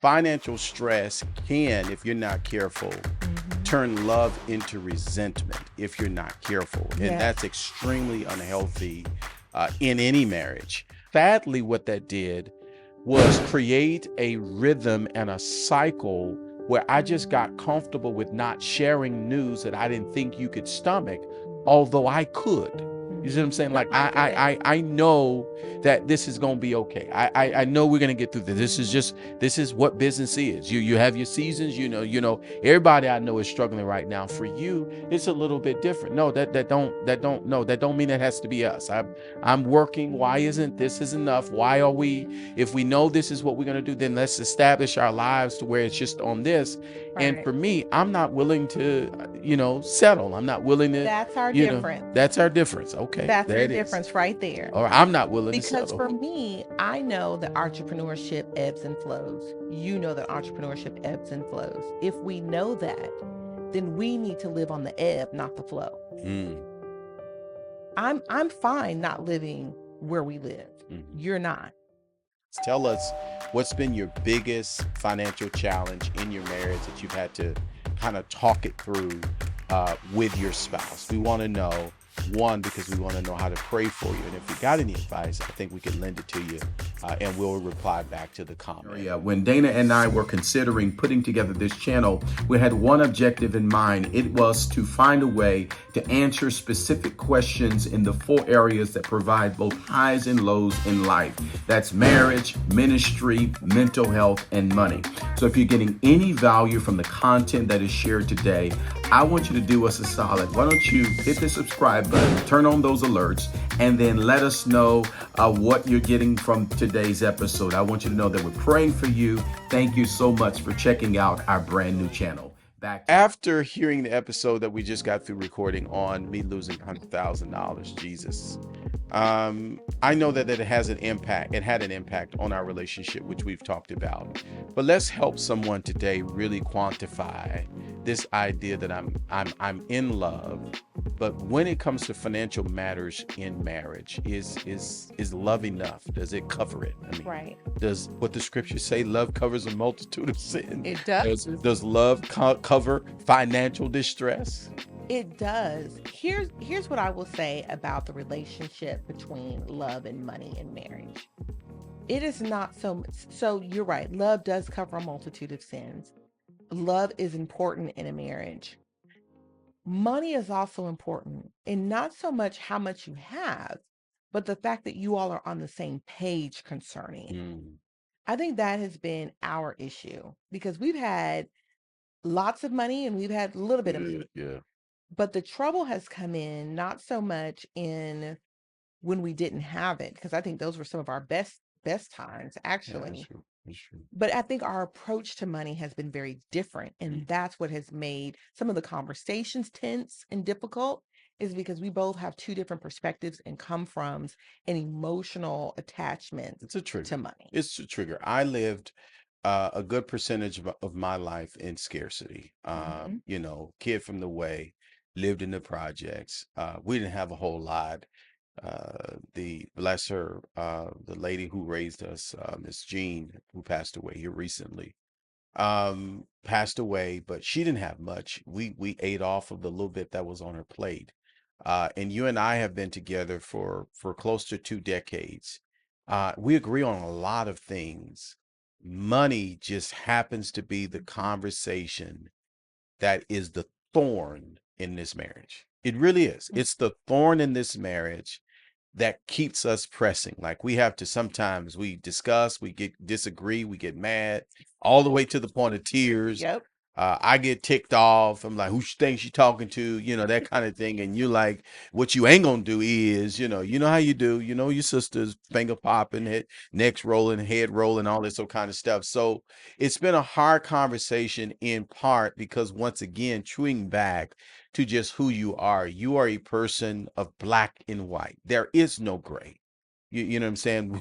financial stress can, if you're not careful, Hmm. turn love into resentment if you're not careful. And Yes. that's extremely unhealthy in any marriage. Sadly, what that did was create a rhythm and a cycle where I just got comfortable with not sharing news that I didn't think you could stomach, although I could. You see what I'm saying? No, Like I get it. I know that this is gonna be okay. I know we're gonna get through this. This is what business is. You have your seasons. Everybody I know is struggling right now. For you, it's a little bit different. No, that don't mean it has to be us. I'm working. Why isn't this is enough? Why are we? If we know this is what we're gonna do, then let's establish our lives to where it's just on this. And Right. for me, I'm not willing to, settle. I'm not willing to, That's our difference. that's our difference. Okay, That's there our it is. difference right there. Or I'm not willing to Because settle. for me, I know that entrepreneurship ebbs and flows. You know that entrepreneurship ebbs and flows. If we know that, then we need to live on the ebb, not the flow. Mm, I'm fine not living where we live. mhm. You're not. Tell us what's been your biggest financial challenge in your marriage that you've had to kind of talk it through with your spouse. We want to know, one, because we want to know how to pray for you. And if you got any advice, I think we can lend it to you and we'll reply back to the comment. Yeah, when Dana and I were considering putting together this channel, we had one objective in mind. It was to find a way to answer specific questions in the four areas that provide both highs and lows in life. That's marriage, ministry, mental health, and money. So if you're getting any value from the content that is shared today, I want you to do us a solid. Why don't you hit the subscribe button, turn on those alerts, and then let us know what you're getting from today's episode. I want you to know that we're praying for you. Thank you so much for checking out our brand new channel. After hearing the episode that we just got through recording on me losing $100,000, Jesus, I know that it has an impact. It had an impact on our relationship, which we've talked about. But let's help someone today really quantify this idea that I'm in love, but when it comes to financial matters in marriage, is love enough? Does it cover it? I mean, Right. does what the scriptures say, love covers a multitude of sin? It does. Does love cover financial distress? It does. Here's what I will say about the relationship between love and money in marriage. It is not so you're right. Love does cover a multitude of sins. Love is important in a marriage. Money is also important, and not so much how much you have, but the fact that you all are on the same page concerning it. Mm, I think that has been our issue because we've had lots of money and we've had a little bit of yeah, money. yeah. But the trouble has come in not so much in when we didn't have it, because I think those were some of our best times Yeah, that's actually. true. That's true. But I think our approach to money has been very different. Mm. And that's what has made some of the conversations tense and difficult, is because we both have two different perspectives and come from an emotional attachment It's a to trigger. money. It's a trigger. I lived a good percentage of my life in scarcity. Hmm. Kid from the way, lived in the projects. We didn't have a whole lot. The bless her, the lady who raised us, Miss Jean, who passed away here recently, passed away, but she didn't have much. We ate off of the little bit that was on her plate. And you and I have been together for close to 2 decades. We agree on a lot of things. Money just happens to be the conversation that is the thorn in this marriage. It really is. It's the thorn in this marriage that keeps us pressing. Like we have to sometimes we discuss, we get disagree, we get mad, all the way to the point of tears. Yep. I get ticked off. I'm like, who she thinks she talking to? That kind of thing. And you're like, what you ain't gonna do is, you know how you do, your sisters finger popping, necks rolling, head rolling, all this kind of stuff. So it's been a hard conversation in part because once again, chewing back to just who you are. You are a person of black and white. There is no gray. You know what I'm saying?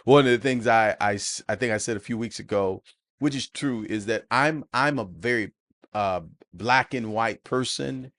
One of the things I think I said a few weeks ago, which is true, is that I'm a very uh black and white person.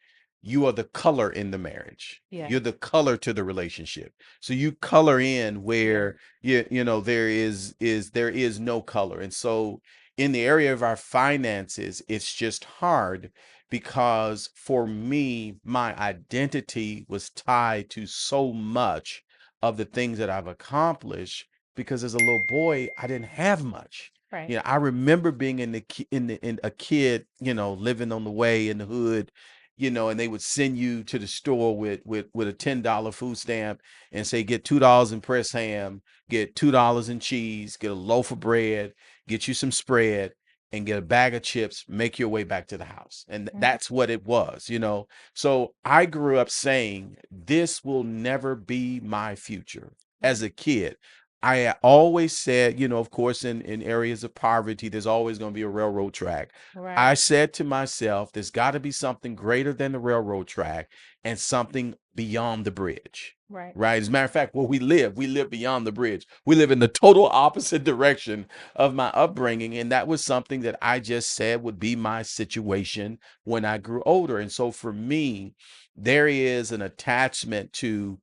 You are the color in the marriage. Yeah. You're the color to the relationship. So you color in where there is no color. And so in the area of our finances, it's just hard because for me, my identity was tied to so much of the things that I've accomplished because as a little boy, I didn't have much. Right. You know, I remember being in a kid, you know, living on the way in the hood, you know, and they would send you to the store with a $10 food stamp and say get $2 in pressed ham, get $2 in cheese, get a loaf of bread, get you some spread, and get a bag of chips, make your way back to the house. And Mhm. that's what it was, you know. So I grew up saying, this will never be my future. As Right. a kid, I always said, you know, of course, in areas of poverty, there's always going to be a railroad track. I Right. said to myself, there's got to be something greater than the railroad track and something beyond the bridge. Right. Right. As a matter of fact, where we live beyond the bridge. We live in the total opposite direction of my upbringing. And that was something that I just said would be my situation when I grew older. And so for me, there is an attachment to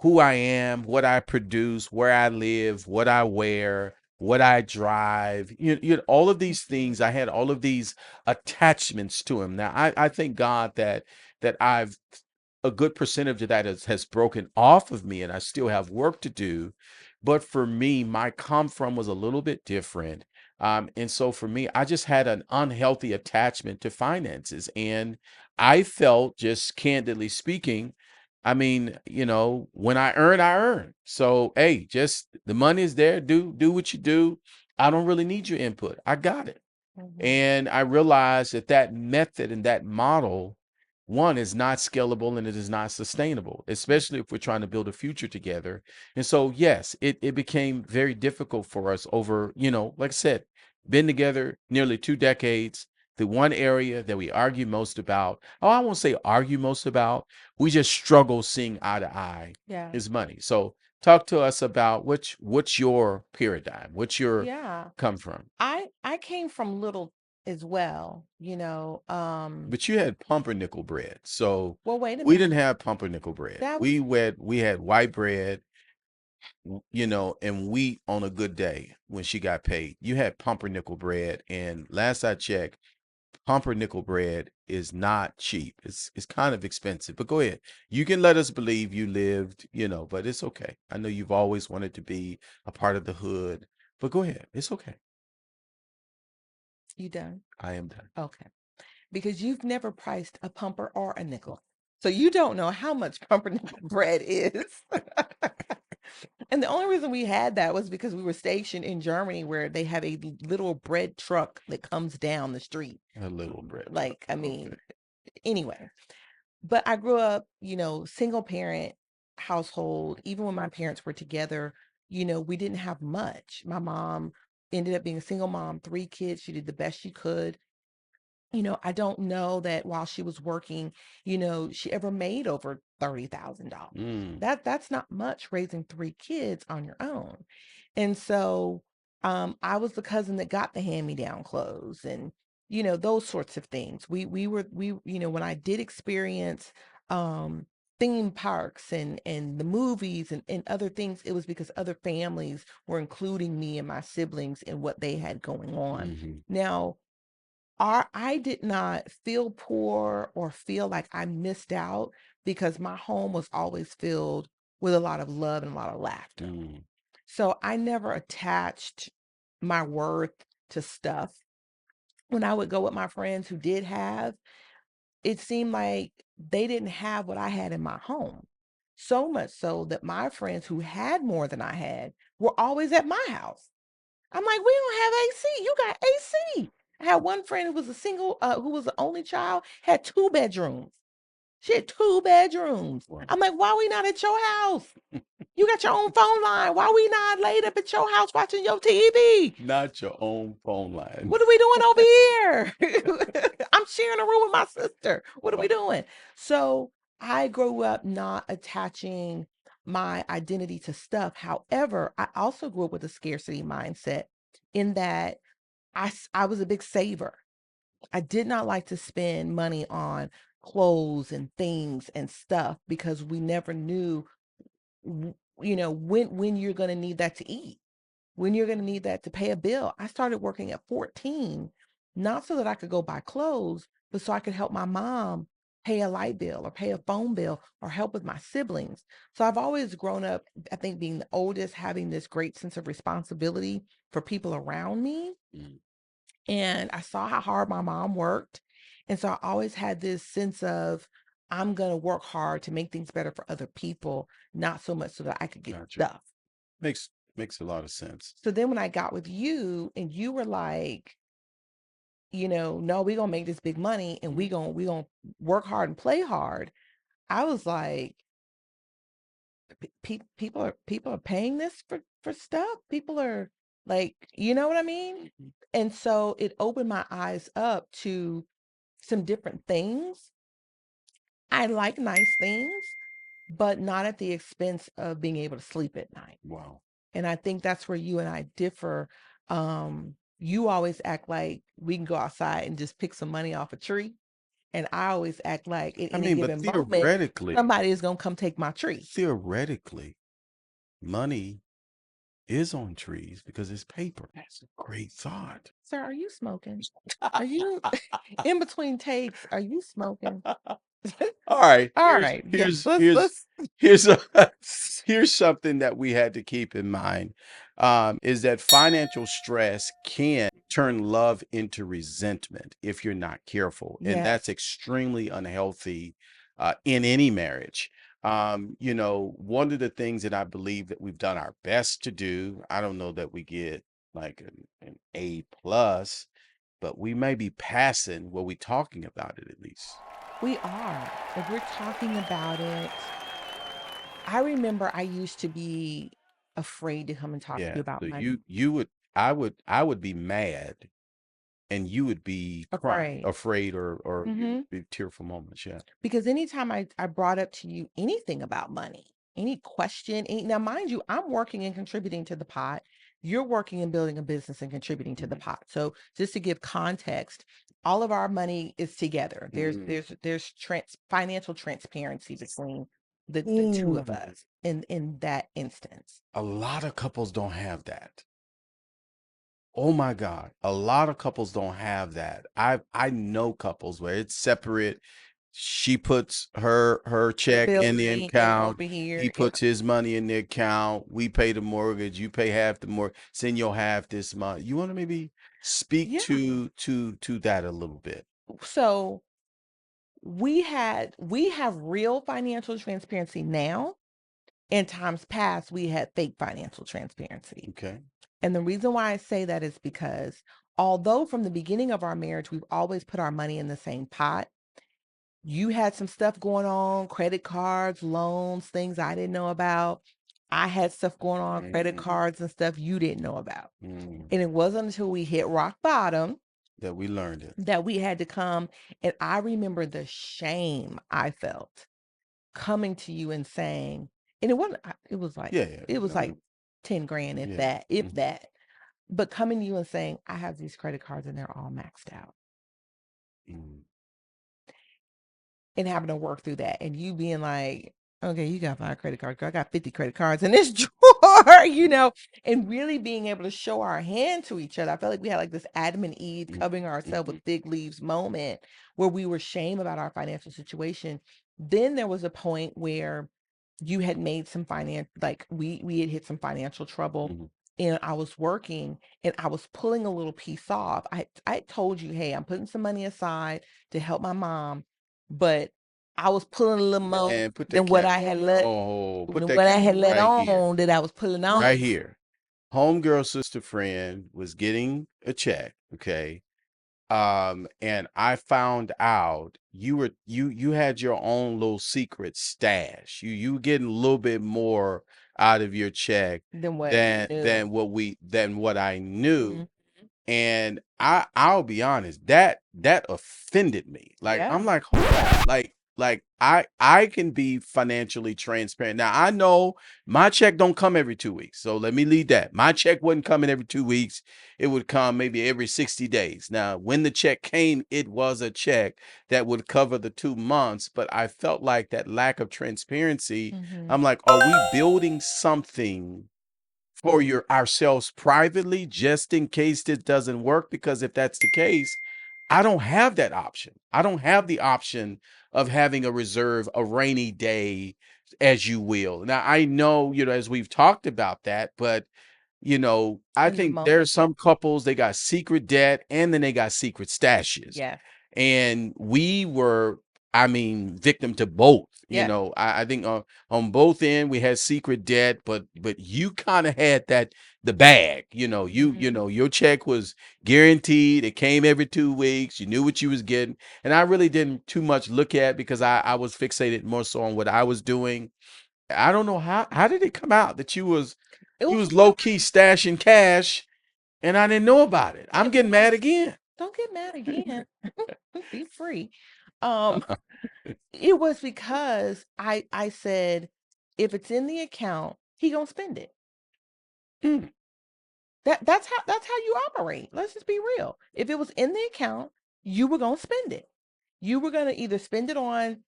who I am, what I produce, where I live, what I wear, what I drive, all of these things. I had all of these attachments to him. Now, I thank God that I've a good percentage of that has broken off of me and I still have work to do. But for me, my come from was a little bit different. And so for me, I just had an unhealthy attachment to finances. And I felt, just candidly speaking, I mean, you know, when I earn, I earn. So, hey, just the money is there. Do what you do. I don't really need your input. I got it. Mhm. And I realized that that method and that model, one, is not scalable and it is not sustainable, especially if we're trying to build a future together. And so, yes, it became very difficult for us over, you know, like I said, been together nearly 2 decades. The one area that we argue most about, oh, I won't say argue most about, we just struggle seeing eye to eye Yeah. is money. So talk to us about what's your paradigm, what's your Yeah. come from. I came from little as well, But you had pumpernickel bread. So well, wait a we didn't minute. have pumpernickel bread. That was We had white bread, you know, and wheat on a good day when she got paid. You had pumpernickel bread, and last I checked, pumpernickel bread is not cheap. It's kind of expensive. But go ahead. You can let us believe you lived, you know, but it's okay. I know you've always wanted to be a part of the hood. But go ahead. It's okay. you done? I am done. Okay. Because you've never priced a pumper or a nickel. So you don't know how much pumpernickel bread is. And the only reason we had that was because we were stationed in Germany where they have a little bread truck that comes down the street. A little bread truck. Like, I Okay. mean, anyway. But I grew up, single parent household. Even when my parents were together, we didn't have much. My mom ended up being a single mom, 3 kids. She did the best she could. I don't know that while she was working, she ever made over $30,000. Mm. That's not much raising 3 kids on your own. And so I was the cousin that got the hand-me-down clothes and those sorts of things. We when I did experience um theme parks and the movies and other things, it was because other families were including me and my siblings in what they had going on. Hmm. Now, I did not feel poor or feel like I missed out because my home was always filled with a lot of love and a lot of laughter. Mm. So I never attached my worth to stuff. When I would go with my friends who did have, it seemed like they didn't have what I had in my home. So much so that my friends who had more than I had were always at my house. I'm like, we don't have AC. You got AC. I had one friend who was a single, who was the only child, had 2 bedrooms. She had 2 bedrooms. Wow. I'm like, why we not at your house? You got your own phone line. Why we not laid up at your house watching your TV? Not your own phone line. What are we doing over here? I'm sharing a room with my sister. What are we Wow. doing? So I grew up not attaching my identity to stuff. However, I also grew up with a scarcity mindset in that I was a big saver. I did not like to spend money on clothes and things and stuff because we never knew when you're going to need that to eat. when you're going to need that to pay a bill. I started working at 14, not so that I could go buy clothes, but so I could help my mom pay a light bill or pay a phone bill or help with my siblings. So I've always grown up, I think, being the oldest, having this great sense of responsibility for people around me. Mm. And I saw how hard my mom worked. And so I always had this sense of, I'm going to work hard to make things better for other people, not so much so that I could get Gotcha. stuff. Makes a lot of sense. So then when I got with you and you were like, no, we're gonna make this big money and we gonna work hard and play hard. I was like, people are paying this for stuff. People are like, you know what I mean? Mhm. And so it opened my eyes up to some different things. I like nice things, but not at the expense of being able to sleep at night. Wow. And I think that's where you and I differ. You always act like we can go outside and just pick some money off a tree. And I always act like at I any mean, but given moment, somebody is going to come take my tree. theoretically, money is on trees because it's paper. That's a great thought. Sir, are you smoking? Are you in between takes? Are you smoking? All right. All right. Yes. Let's Here's here's something that we had to keep in mind. Is that financial stress can turn love into resentment if you're not careful, and that's yes. extremely unhealthy in any marriage. One of the things that I believe that we've done our best to do, I don't know that we get like an A plus, but we may be passing. Well, we talking about it at least. We are. If we're talking about it, I remember I used to be afraid to come and talk to you Yeah. about So money. I would be mad, and you would be crying, Afraid. afraid, or you hmm be tearful moments. Yeah. Because anytime I brought up to you anything about money, any question, now mind you, I'm working and contributing to the pot. You're working and building a business and contributing to the Mhm. pot. So just to give context, all of our money is together. There's Mhm. financial transparency between the two of Ooh, us in that instance. a lot of couples don't have that. Oh my God. A lot of couples don't have that. I know couples where it's separate. She puts her check in the Building and account. over He here. Yeah. puts his money in the account. We pay the mortgage. You pay half the mortgage. Send your half this month. You want to maybe speak Yeah. to that a little bit? So we have real financial transparency now. In times past, we had fake financial transparency. Okay. And the reason why I say that is because although from the beginning of our marriage, we've always put our money in the same pot, you had some stuff going on, credit cards, loans, things I didn't know about. I had stuff going on, credit cards and stuff you didn't know about. Mm. And it wasn't until we hit rock bottom That we learned it. that we had to come. And I remember the shame I felt coming to you and saying, and it was like, Yeah, yeah. it was like 10 grand, if Yeah. that, if that. But coming to you and saying, I have these credit cards and they're all maxed out. Mm. And having to work through that. And you being like, okay, you got 5 credit cards. Girl, I got 50 credit cards in this drawer, and really being able to show our hand to each other. I felt like we had like this Adam and Eve Mm. covering ourselves Mhm. with fig leaves moment where we were shame about our financial situation. Then there was a point where you had made some like we had hit some financial trouble. Mhm. And I was working and I was pulling a little piece off. I told you, hey, I'm putting some money aside to help my mom, but I was pulling a little more Man, put that than what camera. I had let Oh, put than that what I had camera let right here. on that I was pulling on. Right here. Homegirl sister friend was getting a check. Okay. And I found out you had your own little secret stash. You were getting a little bit more out of your check Than what than you than knew. what I knew. Mhm. And I'll be honest, that offended me. Like, Yeah. I'm like, hold on. Like I can be financially transparent. Now I know my check don't come every 2 weeks. So let me leave that. My check wasn't coming every 2 weeks. It would come maybe every 60 days. Now, when the check came, it was a check that would cover the 2 months. But I felt like that lack of transparency. Mhm. I'm like, are we building something for your ourselves privately, just in case this doesn't work. Because if that's the case, I don't have that option. I don't have the option of having a reserve, a rainy day, as you will. Now I know, as we've talked about that, but I In the think moment. there's some couples, they got secret debt and then they got secret stashes. Yes. And we were, I mean, victim to both. Yes. I think on both end we had secret debt, but you kind of had the bag. Your check was guaranteed. It came every 2 weeks. You knew what you was getting, and I really didn't too much look at because I was fixated more so on what I was doing. I don't know how did it come out that It you was was low key stashing cash and I didn't know about it. I'm it getting mad again. don't get mad again. Be free. Um, it was because I said, if it's in the account, he gonna spend it. Mm, That's how you operate. Let's just be real. If it was in the account, you were gonna spend it. You were gonna either spend it on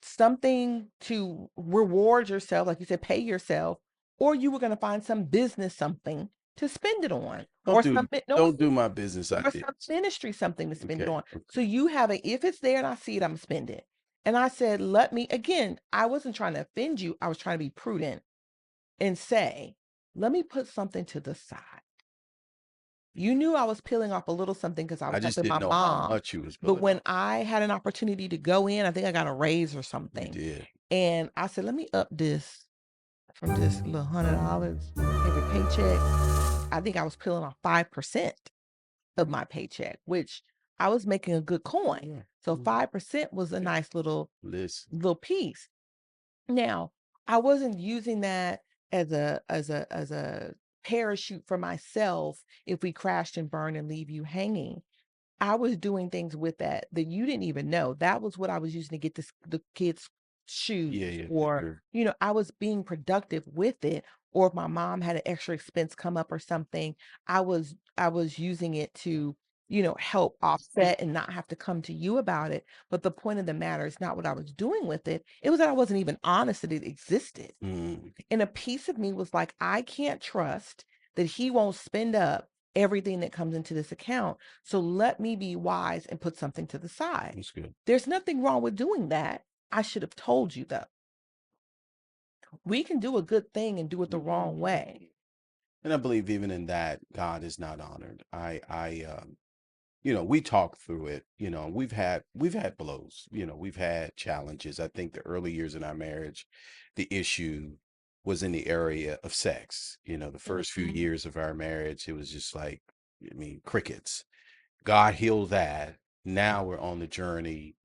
something to reward yourself, like you said, pay yourself, or you were gonna find some business something to spend it on, don't or do something, no, don't do my business or some ideas. ministry something to spend it Okay. on. So you have a, if it's there and I see it, I'm gonna spend it. And I said, let me again. I wasn't trying to offend you. I was trying to be prudent and say, let me put something to the side. You knew I was peeling off a little something because I I was just helping didn't my know how mom. much you was But pulling when off. I had an opportunity to go in, I think I got a raise or You something. did. And I said, let me up this from just a little $100 every paycheck. I think I was peeling off 5% of my paycheck, which I was making a good coin. Yeah. So 5% was a nice Listen. little piece. Now, I wasn't using that as a parachute for myself if we crashed and burned and leave you hanging. I was doing things with that you didn't even know. That was what I was using to get the kids Yeah, shoes, yeah, for or sure. I was being productive with it. Or if my mom had an extra expense come up or something, I was using it to help offset and not have to come to you about it. But the point of the matter is not what I was doing with it. It was that I wasn't even honest that it existed. Mm, And a piece of me was like, I can't trust that he won't spend up everything that comes into this account. So let me be wise and put something to the side. that's good. There's nothing wrong with doing that. I should have told you though. We can do a good thing and do it the wrong way. And I believe even in that, God is not honored. We talk through it. We've had blows. We've had challenges. I think the early years in our marriage, the issue was in the area of sex. The first few Mhm. years of our marriage, it was just like, I mean, crickets. God healed that. Now we're on the journey,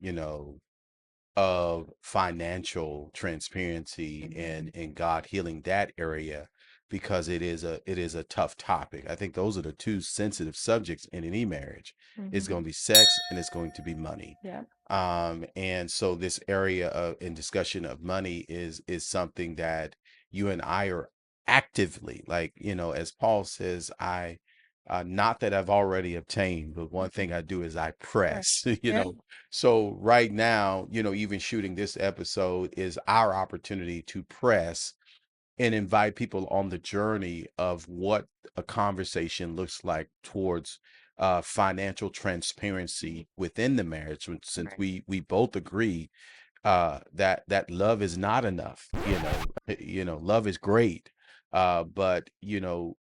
of financial transparency and Mhm. God healing that area, because it is a tough topic. I think those are the two sensitive subjects in any marriage. It's going Mhm. to be sex and it's going to be money. Yeah. And so this area of in discussion of money is something that you and I are actively, like, as Paul says, I not that I've already obtained, but one thing I do is I Right. press. Yeah. So right now, even shooting this episode is our opportunity to press and invite people on the journey of what a conversation looks like towards financial transparency within the marriage, since Right. we both agree that love is not enough. Love is great, but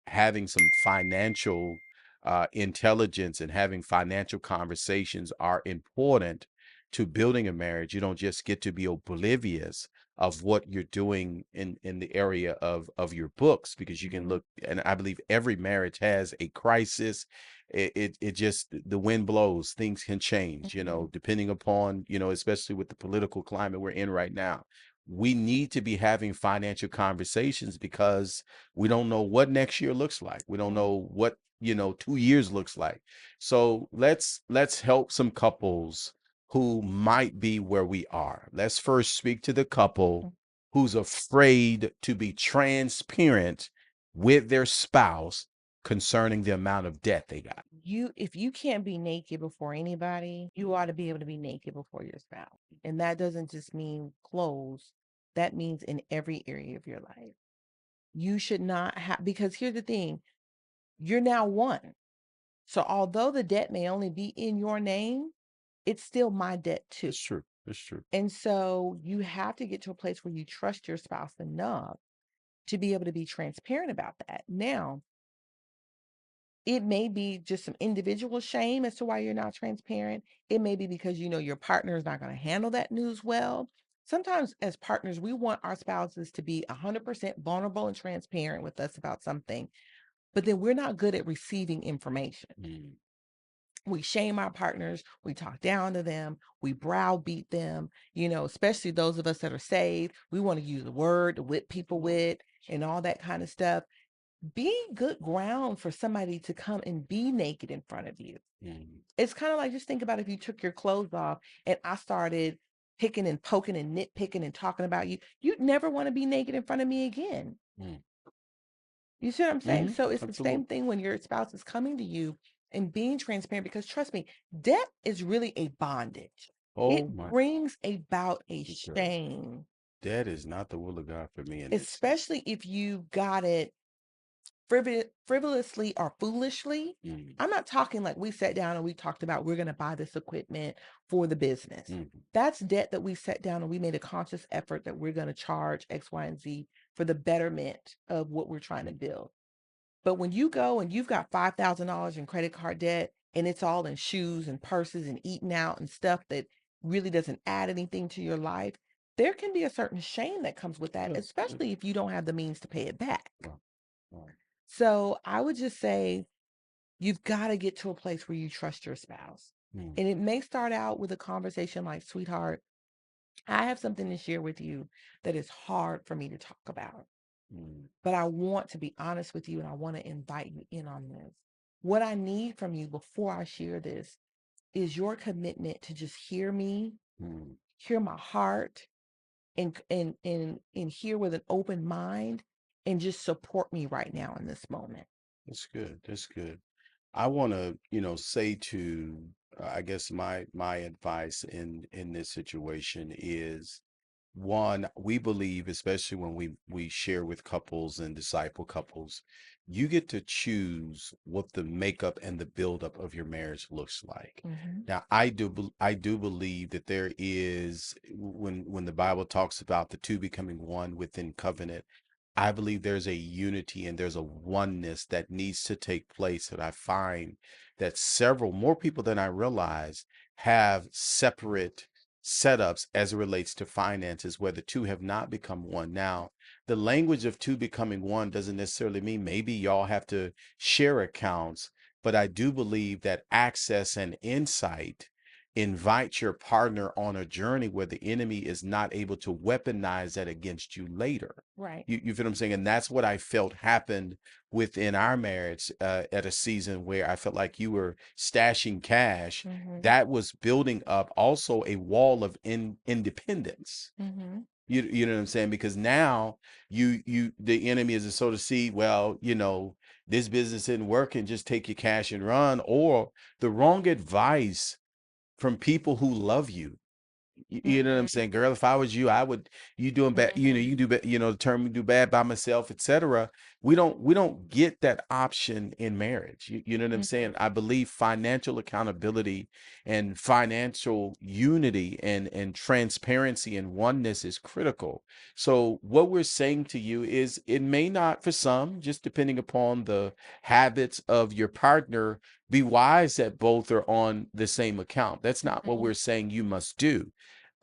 having some financial intelligence and having financial conversations are important to building a marriage. You don't just get to be oblivious of what you're doing in the area of your books, because you can Mhm. look, and I believe every marriage has a crisis. It just, the wind blows, things can change, Mhm. depending upon, especially with the political climate we're in right now. We need to be having financial conversations because we don't know what next year looks like. We don't Mhm. know what, 2 years looks like. So let's help some couples who might be where we are. Let's first speak to the couple who's afraid to be transparent with their spouse concerning the amount of debt they got. If you can't be naked before anybody, you ought to be able to be naked before your spouse. And that doesn't just mean clothes. That means in every area of your life. You should not have, because here's the thing, you're now one. So although the debt may only be in your name, it's still my debt too. It's true. It's true. And so you have to get to a place where you trust your spouse enough to be able to be transparent about that. Now, it may be just some individual shame as to why you're not transparent. It may be because you know your partner is not going to handle that news well. Sometimes, as partners, we want our spouses to be 100% vulnerable and transparent with us about something, but then we're not good at receiving information. Mm. We shame our partners, we talk down to them, we browbeat them, you know, especially those of us that are saved. We want to use the word to whip people with and all that kind of stuff. Be good ground for somebody to come and be naked in front of you. Mm. It's kind of like, just think about if you took your clothes off and I started picking and poking and nitpicking and talking about you, you'd never want to be naked in front of me again. Mm. You see what I'm saying? Mm-hmm. So it's the Absolutely. same thing when your spouse is coming to you and being transparent, because trust me, debt is really a bondage. Oh It my brings about a goodness. shame, That is not the will of God for me in this season. especially if you got it frivolously or foolishly. Mm. I'm not talking like we sat down and we talked about we're going to buy this equipment for the business. Mm. That's debt that we sat down and we made a conscious effort that we're going to charge X, Y, and Z for the betterment of what we're trying to build. But when you go and you've got $5,000 in credit card debt and it's all in shoes and purses and eating out and stuff that really doesn't add anything to your life, there can be a certain shame that comes with that, Yes, yes. especially if you don't have the means to pay it back. Wow. Wow. So I would just say you've got to get to a place where you trust your spouse. Mm. And it may start out with a conversation like, sweetheart, I have something to share with you that is hard for me to talk about. Mm. But I want to be honest with you and I want to invite you in on this. What I need from you before I share this is your commitment to just hear me, Mm. hear my heart, and hear with an open mind and just support me right now in this moment. That's good. That's good. I want to, say to, I guess my advice in this situation is, one, we believe, especially when we share with couples and disciple couples, you get to choose what the makeup and the buildup of your marriage looks like. Mm-hmm. Now, I do believe that there is, when the Bible talks about the two becoming one within covenant, I believe there's a unity and there's a oneness that needs to take place. And I find that several more people than I realize have separate setups as it relates to finances, where the two have not become one. Now, the language of two becoming one doesn't necessarily mean maybe y'all have to share accounts, but I do believe that access and insight invite your partner on a journey where the enemy is not able to weaponize that against you later. Right. You feel what I'm saying? And that's what I felt happened within our marriage, at a season where I felt like you were stashing cash. Mm-hmm. That was building up also a wall of independence. Mm-hmm. You know what I'm saying? Because now the enemy is to sort of see, well, this business isn't working, just take your cash and run, or the wrong advice from people who love you. You know what I'm Mm-hmm. saying? Girl, if I was you, I would, you doing bad, Mm-hmm. you do bad, the term do bad by myself, etc. We don't get that option in marriage. You know what I'm saying? Mm-hmm. I believe financial accountability and financial unity and transparency and oneness is critical. So what we're saying to you is, it may not, for some, just depending upon the habits of your partner, be wise that both are on the same account. That's not what Mm-hmm. we're saying you must do.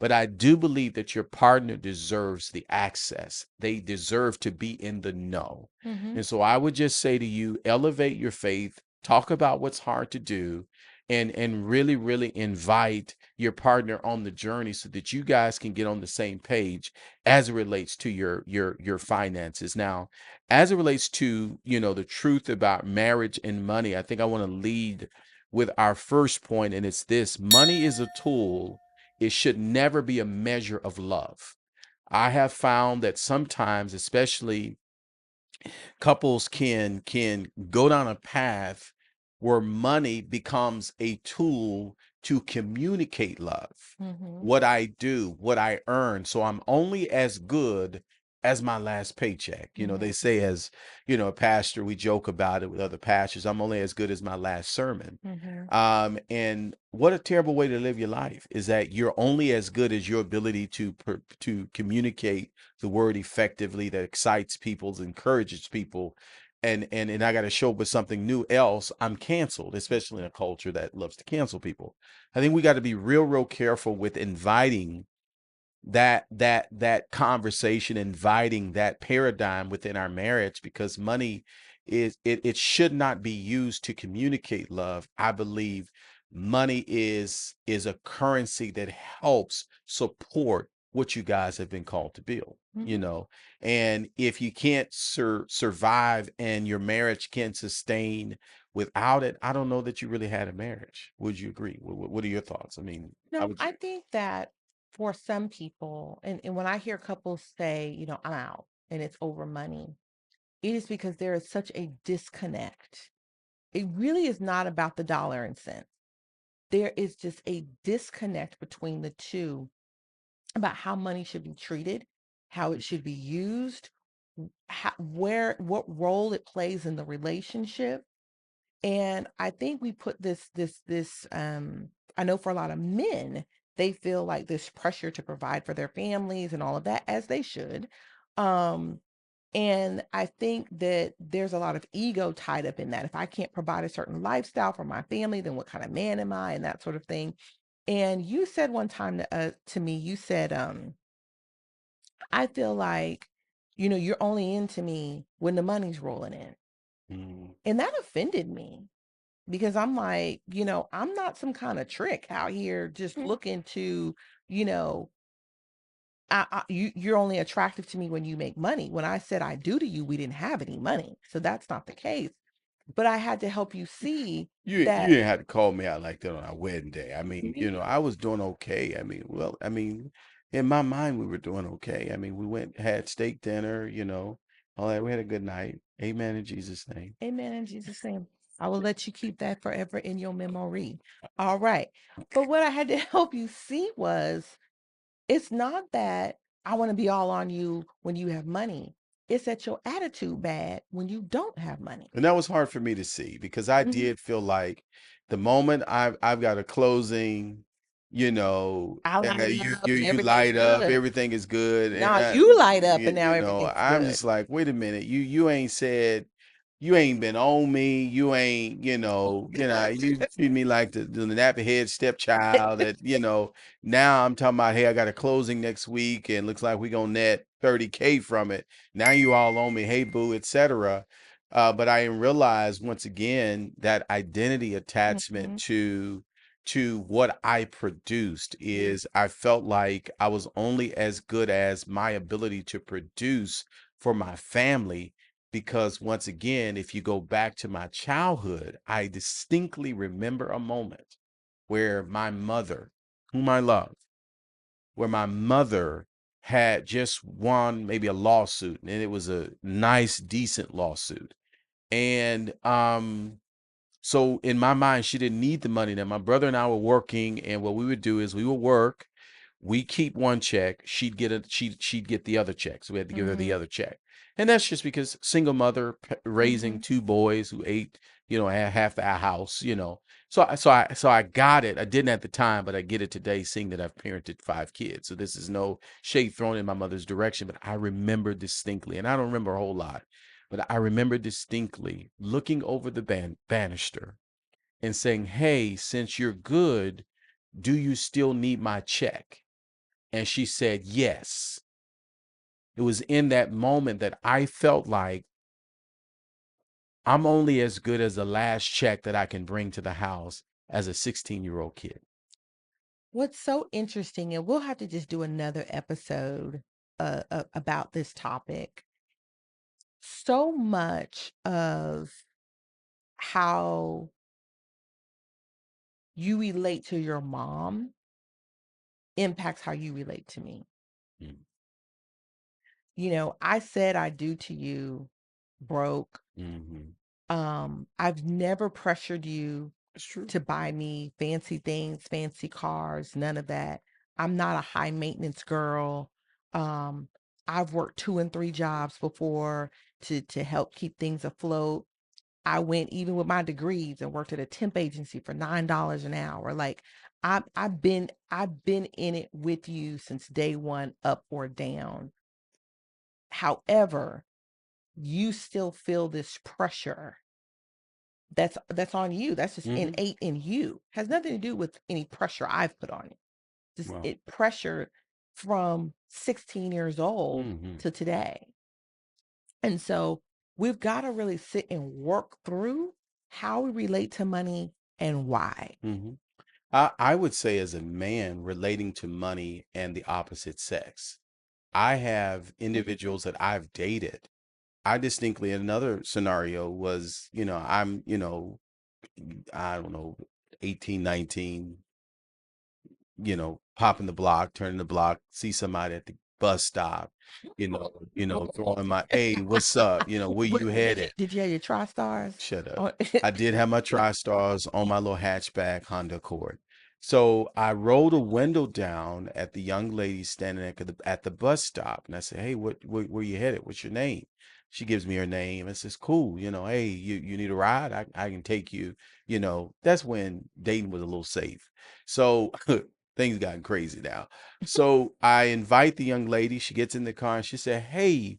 But I do believe that your partner deserves the access. They deserve to be in the know. Mm-hmm. And so I would just say to you, elevate your faith, talk about what's hard to do, and really, really invite your partner on the journey so that you guys can get on the same page as it relates to your finances. Now, as it relates to, the truth about marriage and money, I think I want to lead with our first point, and it's this: money is a tool. It should never be a measure of love. I have found that sometimes, especially, couples can go down a path where money becomes a tool to communicate love. Mm-hmm. What I do, what I earn. So I'm only as good as my last paycheck. They Mhm. say, as a pastor, we joke about it with other pastors. I'm only as good as my last sermon. Mhm. And what a terrible way to live your life, is that you're only as good as your ability to communicate the word effectively, that excites people, encourages people. And I got to show up with something new, else I'm canceled, especially in a culture that loves to cancel people. I think we got to be real careful with inviting that conversation, inviting that paradigm within our marriage, because money it should not be used to communicate love. I believe money is a currency that helps support what you guys have been called to build. Mhm. And if you can't survive, and your marriage can't sustain without it, I don't know that you really had a marriage. Would you agree? What are your thoughts? I mean, how No, would I you? think that for some people, and when I hear couples say, I'm out and it's over money, it is because there is such a disconnect. It really is not about the dollar and cents. There is just a disconnect between the two about how money should be treated, how it should be used, what role it plays in the relationship. And I think we put this, I know for a lot of men, they feel like this pressure to provide for their families and all of that, as they should. Um, and I think that there's a lot of ego tied up in that. If I can't provide a certain lifestyle for my family, then what kind of man am I? And that sort of thing. And you said one time to me, you said, I feel like, you're only into me when the money's rolling in. Mm. And that offended me because I'm like, I'm not some kind of trick out here just looking to, you know, you're only attractive to me when you make money. When I said I do to you, we didn't have any money. So that's not the case. But I had to help you see You that. didn't have to call me out like that on our wedding day. I mean, Mhm. I was doing okay. I mean, well, I mean, in my mind, we were doing okay. I mean, we went, had steak dinner, all that. We had a good night. Amen in Jesus' name. Amen in Jesus' name. I will let you keep that forever in your memory. All right. But what I had to help you see was, it's not that I want to be all on you when you have money. It's that your attitude bad when you don't have money. And that was hard for me to see, because I Mhm. did feel like the moment I've got a closing, I light you up and you everything's light up, good. everything is good, and Now you light up and now everything's I'm good. just like, wait a minute, you ain't said, you ain't been on me, you ain't, you treat me like the nappy head stepchild that, now I'm talking about, hey, I got a closing next week and looks like we gonna net 30K from it. Now you all on me, hey boo, etc. But I didn't realize, once again, that identity attachment Mhm. to what I produced is, I felt like I was only as good as my ability to produce for my family. Because once again, if you go back to my childhood, I distinctly remember a moment where my mother, whom I love, where my mother had just won maybe a lawsuit, and it was a nice, decent lawsuit. And so in my mind, she didn't need the money. Now my brother and I were working, and what we would do is we would work, we keep one check, she'd get the other check. So we had to give her the Mhm. other check. And that's just because single mother, raising Mhm. two boys who ate, half our house, So I got it. I didn't at the time, but I get it today, seeing that I've parented 5 kids. So this is no shade thrown in my mother's direction, but I remember distinctly, and I don't remember a whole lot, but I remember distinctly looking over the banister and saying, "Hey, since you're good, do you still need my check?" And she said, "Yes." It was in that moment that I felt like I'm only as good as the last check that I can bring to the house as a 16-year-old kid. What's so interesting, and we'll have to just do another episode about this topic. So much of how you relate to your mom impacts how you relate to me. Mm. I said I do to you broke. Mhm. I've never pressured you It's true. to buy me fancy things, fancy cars, none of that. I'm not a high maintenance girl. Um, I've worked 2 and 3 jobs before to help keep things afloat. I went even with my degrees and worked at a temp agency for $9 an hour. Like I've been in it with you since day one, up or down. However, you still feel this pressure. That's on you. That's just Hmm. innate in you. Has nothing to do with any pressure I've put on you. Just Wow. it pressure from 16 years old Hmm. to today. And so we've got to really sit and work through how we relate to money and why. Hmm. I would say, as a man relating to money and the opposite sex, I have individuals that I've dated. I distinctly, another scenario was, I'm, I don't know, 18, 19, popping the block, turning the block, see somebody at the bus stop, throwing my, hey, what's up? Where What, you headed? did you have your TriStars? Shut up. Oh, I did have my TriStars on my little hatchback Honda Accord. So I rolled a window down at the young lady standing at the bus stop, and I said, "Hey, where you headed? What's your name?" She gives me her name. And says, "Cool, hey, you need a ride? I can take you." That's when dating was a little safe. So things gotten crazy now. So I invite the young lady. She gets in the car and she said, "Hey,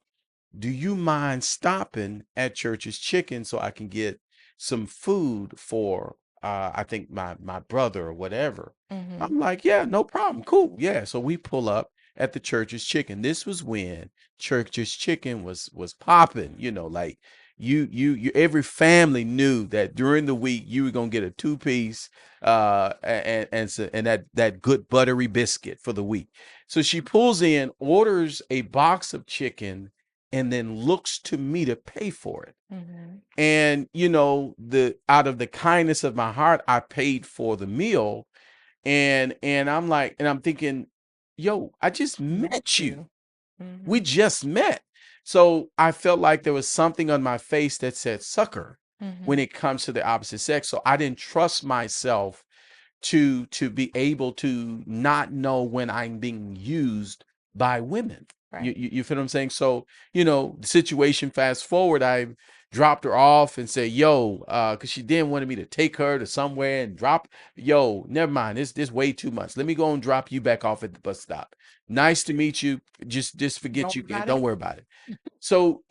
do you mind stopping at Church's Chicken so I can get some food for I think my brother or whatever?" mhm, I'm like, "Yeah, no problem. Cool. Yeah." So we pull up at the Church's Chicken. This was when Church's Chicken was popping, like you every family knew that during the week you were gonna get a two-piece and that good buttery biscuit for the week. So she pulls in, orders a box of chicken, and then looks to me to pay for it. mhm, And the out of the kindness of my heart, I paid for the meal. And I'm like, and I'm thinking, yo, I just met met you. you. We Mhm, just met. So I felt like there was something on my face that said sucker when mhm, it comes to the opposite sex. So I didn't trust myself to be able to not know when I'm being used by women. You, right. you you feel what I'm saying? So, the situation, fast forward, I dropped her off and said, "Yo," because she didn't wanted me to take her to somewhere and drop. Yo, never mind. This way too much. Let me go and drop you back off at the bus stop. Nice to meet you. Just forget Don't you. got Don't it. worry about it. So,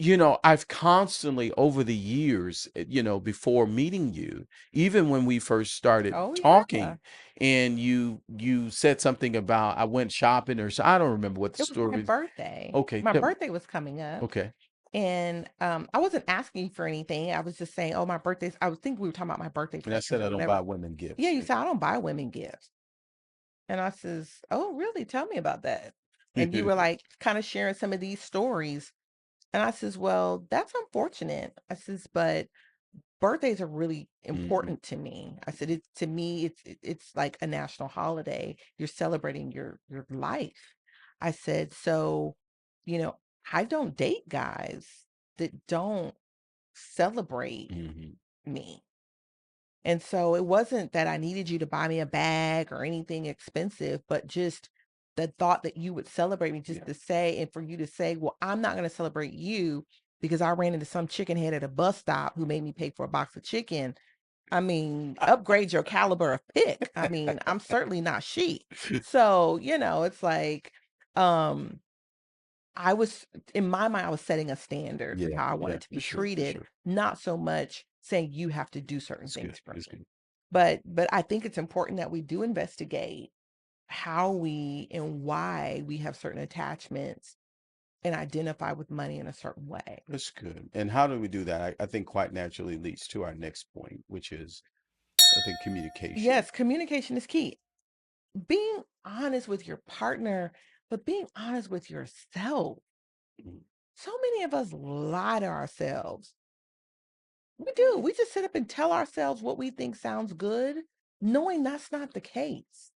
I've constantly over the years, before meeting you, even when we first started Oh yeah. talking, and you said something about I went shopping, or so I don't remember what the It was my story. birthday. Okay, My birthday was coming up. okay. And I wasn't asking for anything. I was just saying, oh, my birthday's I was thinking we were talking about my birthday And I present said I or don't buy whatever. women Yeah, gifts. you said I don't buy women gifts. And I says, "Oh, really? Tell me about that." And you were like kind of sharing some of these stories. And I says, "Well, that's unfortunate." I says, "But birthdays are really Mhm. important to me." I said, "It to me, it's like a national holiday. You're celebrating your life." I said, "So, you know, I don't date guys that don't celebrate Mhm. me." And so it wasn't that I needed you to buy me a bag or anything expensive, but just the thought that you would celebrate me just Yeah. to say, and for you to say, well, I'm not going to celebrate you because I ran into some chicken head at a bus stop who made me pay for a box of chicken. I mean, upgrade your caliber of pick. I mean, I'm certainly not she. So, it's like, um, I was in my mind, I was setting a standard for Yeah, how I yeah, wanted to for be sure, for treated, sure. not so much saying you have to do certain It's good. things for It's me. good. But I think it's important that we do investigate how we and why we have certain attachments and identify with money in a certain way. That's good. And how do we do that? I think quite naturally leads to our next point, which is, I think, communication. Yes, communication is key. Being honest with your partner, but being honest with yourself. Mhm. So many of us lie to ourselves. We do. We just sit up and tell ourselves what we think sounds good, knowing that's not the case.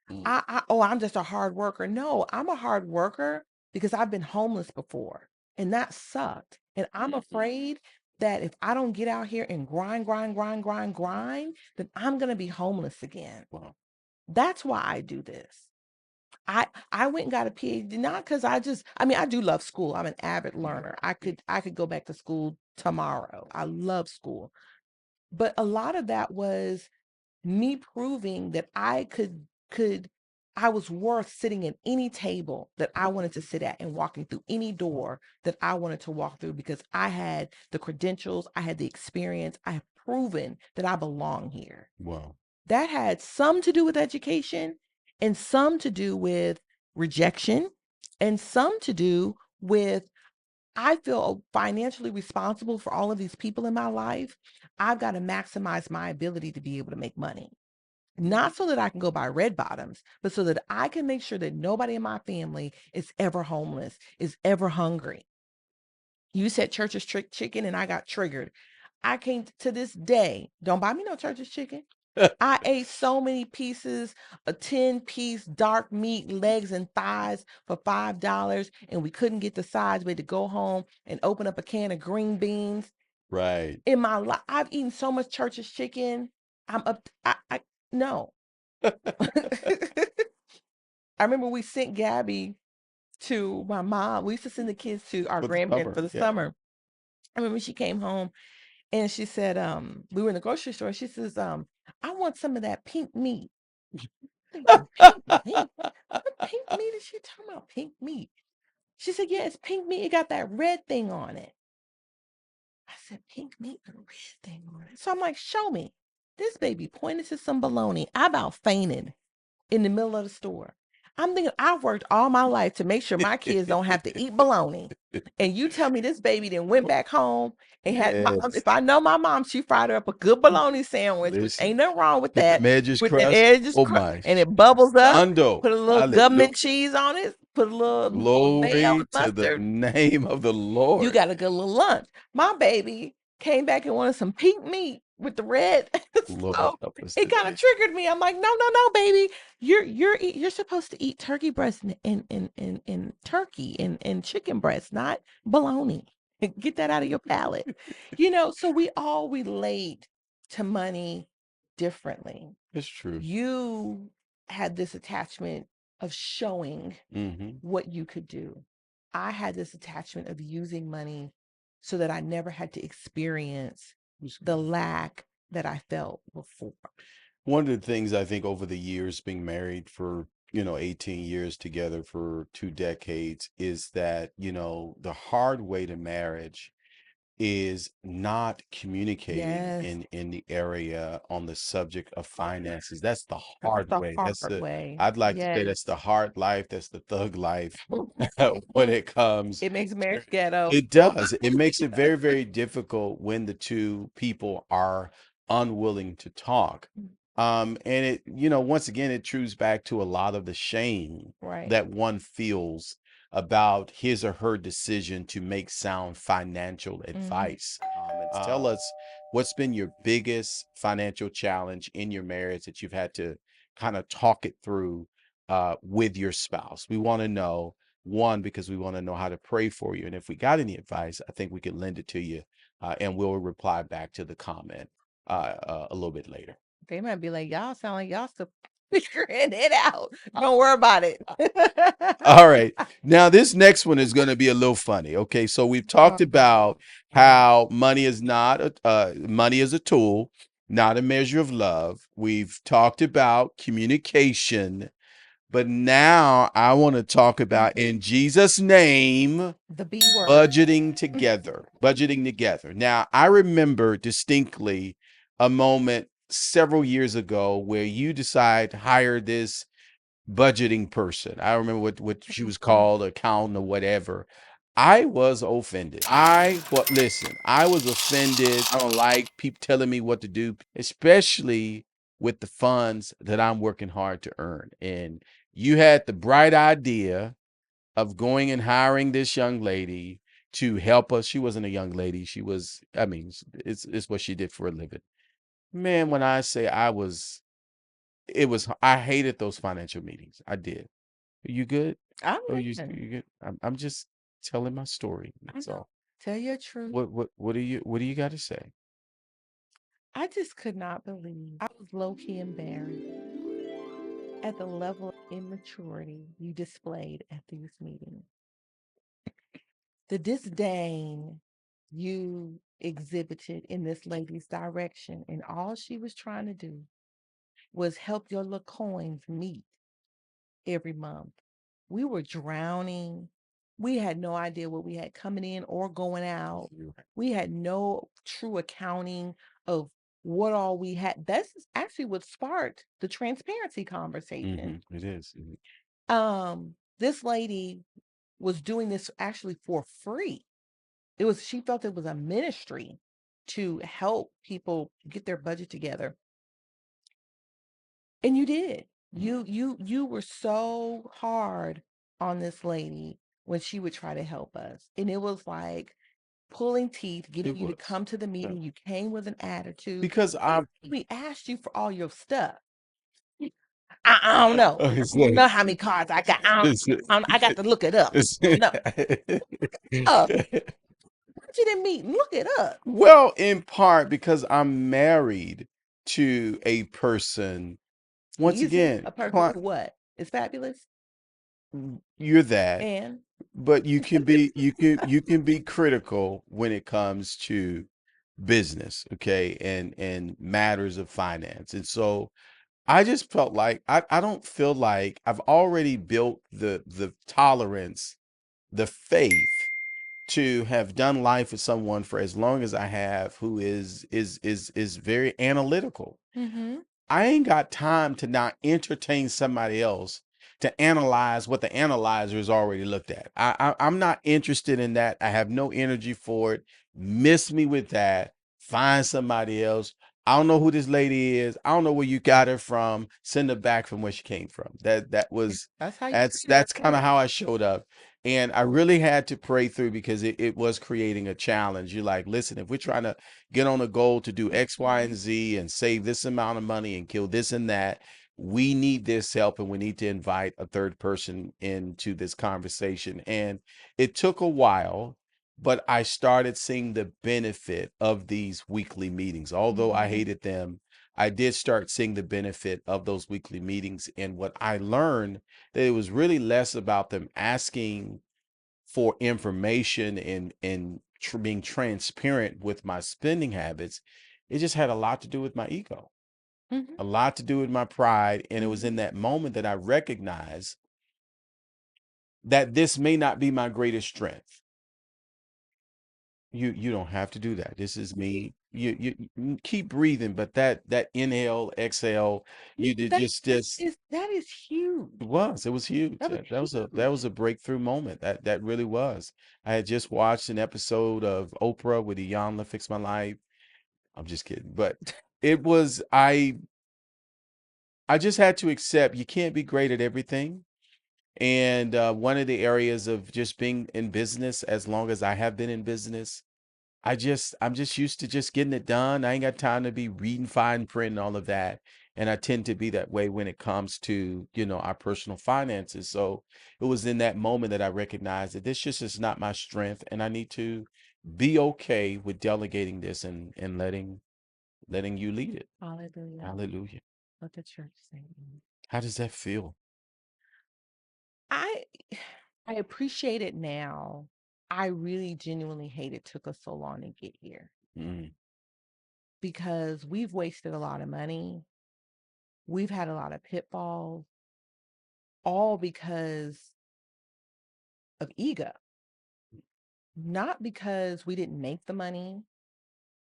Mm. Oh, I'm just a hard worker. No, I'm a hard worker because I've been homeless before and that sucked. And I'm Mhm. afraid that if I don't get out here and grind, then I'm going to be homeless again. Wow. That's why I do this. I went and got a PhD, not because I mean, I do love school. I'm an avid learner. I could go back to school tomorrow. I love school. But a lot of that was me proving that I could I was worth sitting at any table that I wanted to sit at and walking through any door that I wanted to walk through because I had the credentials, I had the experience, I have proven that I belong here. Wow. That had some to do with education and some to do with rejection and some to do with I feel financially responsible for all of these people in my life. I've got to maximize my ability to be able to make money. Not so that I can go buy red bottoms, but so that I can make sure that nobody in my family is ever homeless, is ever hungry. You said Church's chicken, and I got triggered. I came to this day, don't buy me no Church's chicken. I ate so many pieces, a 10-piece dark meat, legs and thighs for $5, and we couldn't get the sides. We had to go home and open up a can of green beans. Right. In my life, I've eaten so much Church's chicken. I'm up. I no. I remember we sent Gabby to my mom. We used to send the kids to our For the grandparents summer. for the Yeah. summer. I remember she came home and she said, we were in the grocery store. She says, I want some of that pink meat. Thinking pink meat? What pink meat is she talking about? Pink meat. She said, yeah, it's pink meat. It got that red thing on it. I said, pink meat with a red thing on it. So I'm like, show me. This baby pointed to some bologna. I about fainted in the middle of the store. I'm thinking I've worked all my life to make sure my kids don't have to eat bologna. And you tell me this baby then went back home and had Yes. if I know my mom, she fried her up a good bologna sandwich, which Listen, ain't nothing wrong with get that. them edges With them crust. edges Oh my. and it bubbles up. Hundo. Put a little Hallelujah. government cheese on it. Put a little mayo Glory and to the mustard. name of the You Lord. got a good little lunch. My baby came back and wanted some pink meat with the red. Lord So help us it kind of today. triggered me. I'm like, no, no, no, baby. You're supposed to eat turkey breast and turkey and chicken breast, not bologna. Get that out of your palate. So we all relate to money differently. It's true. You had this attachment of showing Mm-hmm. what you could do. I had this attachment of using money so that I never had to experience the lack that I felt before. One of the things I think over the years, being married for, 18 years together for 2 decades, is that, the hard way to marriage is not communicating Yes, in the area on the subject of finances. That's the that's hard the way. hard way. I'd like to say Yes. that's the hard life, that's the thug life when it comes. It makes marriage ghetto. It does. It makes it very, very difficult when the two people are unwilling to talk. And once again, it trues back to a lot of the shame Right. that one feels about his or her decision to make sound financial Mhm. advice. Tell us what's been your biggest financial challenge in your marriage that you've had to kind of talk it through with your spouse. We want to know, one, because we want to know how to pray for you. And if we got any advice, I think we could lend it to you, and we'll reply back to the comment a little bit later. They might be like, y'all sound like y'all still figuring it out. Don't worry about it. All right. Now, this next one is going to be a little funny. Okay. So we've talked about how money is not money is a tool, not a measure of love. We've talked about communication, but now I want to talk about, in Jesus' name, The B word. budgeting together. Budgeting together. Now, I remember distinctly a moment several years ago where you decide to hire this budgeting person. I don't remember what she was called, accountant or whatever. I was offended. Listen, I was offended. I don't like people telling me what to do, especially with the funds that I'm working hard to earn. And you had the bright idea of going and hiring this young lady to help us. She wasn't a young lady. She was, I mean, it's what she did for a living. Man, when I say I hated those financial meetings. I did. You good? I'm Oh, listening. you good? I'm just telling my story. I That's know. all. Tell your truth. What do you got to say? I just could not believe I was low key embarrassed at the level immaturity you displayed at these meetings, the disdain you exhibited in this lady's direction, and all she was trying to do was help your little coins meet every month. We were drowning. We had no idea what we had coming in or going out. We had no true accounting of what all we had. That's actually what sparked the transparency conversation. It is. This lady was doing this actually for free. She felt it was a ministry to help people get their budget together. And you did. You were so hard on this lady when she would try to help us. And it was like pulling teeth, getting It you to was. come to the Yeah. meeting. You came with an attitude. Because And I'm we asked you for all your stuff. I don't know. it's I don't know like how many cards I got. it's, I got to look it up. it's, I don't know. Why you didn't meet? Look it up. well, in part because I'm married to a person. Once Easy. again, A person who what? Is fabulous. you're that, And but you can be critical when it comes to business, okay, and matters of finance. And so I just felt like I don't feel like I've already built the tolerance, the faith to have done life with someone for as long as I have, who is very analytical. mm-hmm. I ain't got time to not entertain somebody else to analyze what the analyzer has already looked at. I'm not interested in that. I have no energy for it. Miss me with that. Find somebody else. I don't know who this lady is. I don't know where you got her from. Send her back from where she came from. That's how you treated us, That's kind of right? how I showed up. And I really had to pray through because it was creating a challenge. You're like, listen, if we're trying to get on a goal to do X, Y, and Z and save this amount of money and kill this and that, we need this help and we need to invite a third person into this conversation. And it took a while, but I started seeing the benefit of these weekly meetings. Although I Mm-hmm. hated them, I did start seeing the benefit of those weekly meetings. And what I learned, that it was really less about them asking for information and being transparent with my spending habits. It just had a lot to do with my ego, Mm-hmm. a lot to do with my pride. And it was in Mm-hmm. that moment that I recognized that this may not be my greatest strength. You don't have to do that. This is me. You keep breathing, but that inhale, exhale, you did just That is huge. it was huge. That was That huge. was a breakthrough moment. That really was. I had just watched an episode of Oprah with Iyanla Fix My Life. I'm just kidding, but it was I just had to accept you can't be great at everything. And one of the areas of just being in business, as long as I have been in business, I'm just used to just getting it done. I ain't got time to be reading fine print and all of that. And I tend to be that way when it comes to, our personal finances. So it was in that moment that I recognized that this just is not my strength. And I need to be okay with delegating this and letting you lead it. Hallelujah. Hallelujah. Let the church say. How does that feel? I I appreciate it now. I really genuinely hate it took us so long to get here Mm, because we've wasted a lot of money. We've had a lot of pitfalls, all because of ego. Not because we didn't make the money,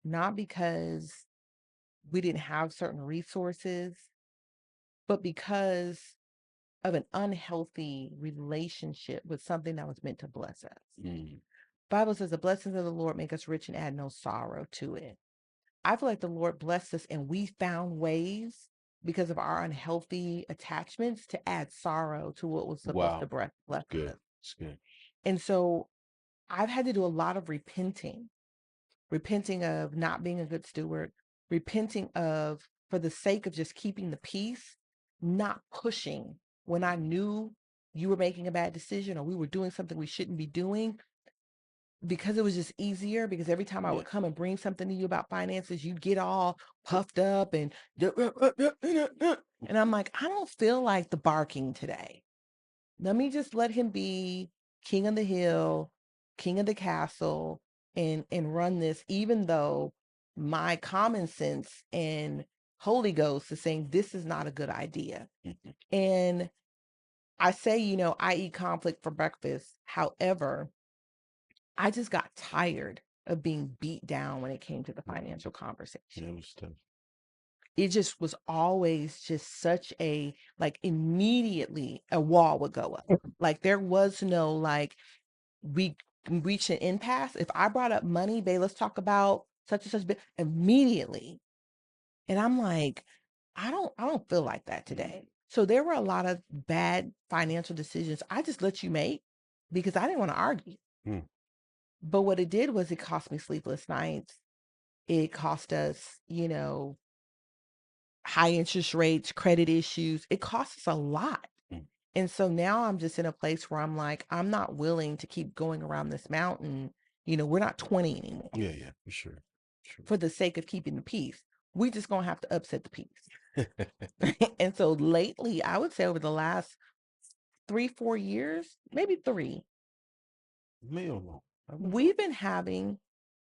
not because we didn't have certain resources, but because of an unhealthy relationship with something that was meant to bless us. mm, Bible says the blessings of the Lord make us rich and add no sorrow to it. I feel like the Lord blessed us and we found ways because of our unhealthy attachments to add sorrow to what was supposed to wow. bless Good. us. It's good. And so I've had to do a lot of repenting of not being a good steward, repenting of, for the sake of just keeping the peace, not pushing when I knew you were making a bad decision or we were doing something we shouldn't be doing, because it was just easier. Because every time I Yeah. would come and bring something to you about finances, you'd get all puffed up and And I'm like, I don't feel like the barking today. Let me just let him be king of the hill, king of the castle, and run this, even though my common sense and Holy Ghost is saying this is not a good idea. Mhm. And I say, I eat conflict for breakfast. However, I just got tired of being beat down when it came to the financial Yeah, conversation. it was tough. It just was always just such a, like, immediately a wall would go up. Like there was no, like, we reached an impasse. If I brought up money, babe, let's talk about such and such immediately. And I'm like, I don't feel like that today. So there were a lot of bad financial decisions I just let you make because I didn't want to argue. Mm. But what it did was it cost me sleepless nights. It cost us, high interest rates, credit issues. It costs us a lot. Mm. And so now I'm just in a place where I'm like, I'm not willing to keep going around this mountain. We're not 20 anymore Yeah, yeah, for sure. Sure. for the sake of keeping the peace. We just gonna have to upset the peace. And so lately, I would say over the last 3, 4 years, maybe three, Meal. we've been having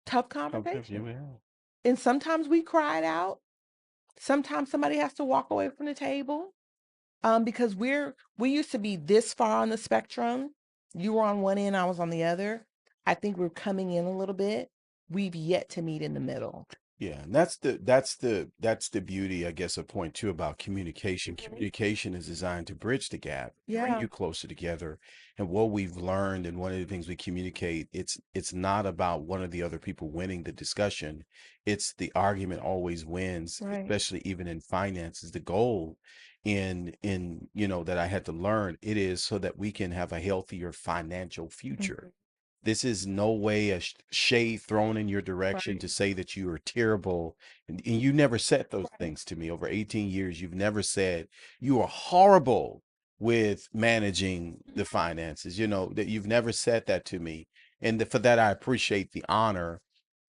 tough Sometimes you conversations. will. And sometimes we cried out. Sometimes somebody has to walk away from the table. Because we used to be this far on the spectrum. You were on one end, I was on the other. I think we're coming in a little bit. We've yet to meet in the middle. Yeah, and that's the beauty, I guess, of point two about communication. Mhm. Communication is designed to bridge the gap, bring Yeah. you closer together. And what we've learned, and one of the things we communicate, it's not about one of the other people winning the discussion. It's the argument always wins, Right. especially even in finances. The goal in that I had to learn, it is so that we can have a healthier financial future. Mhm. This is no way a shade thrown in your direction Right. to say that you are terrible. And you never said those Right. things to me over 18 years. You've never said you are horrible with managing the finances, that you've never said that to me. And for that, I appreciate the honor.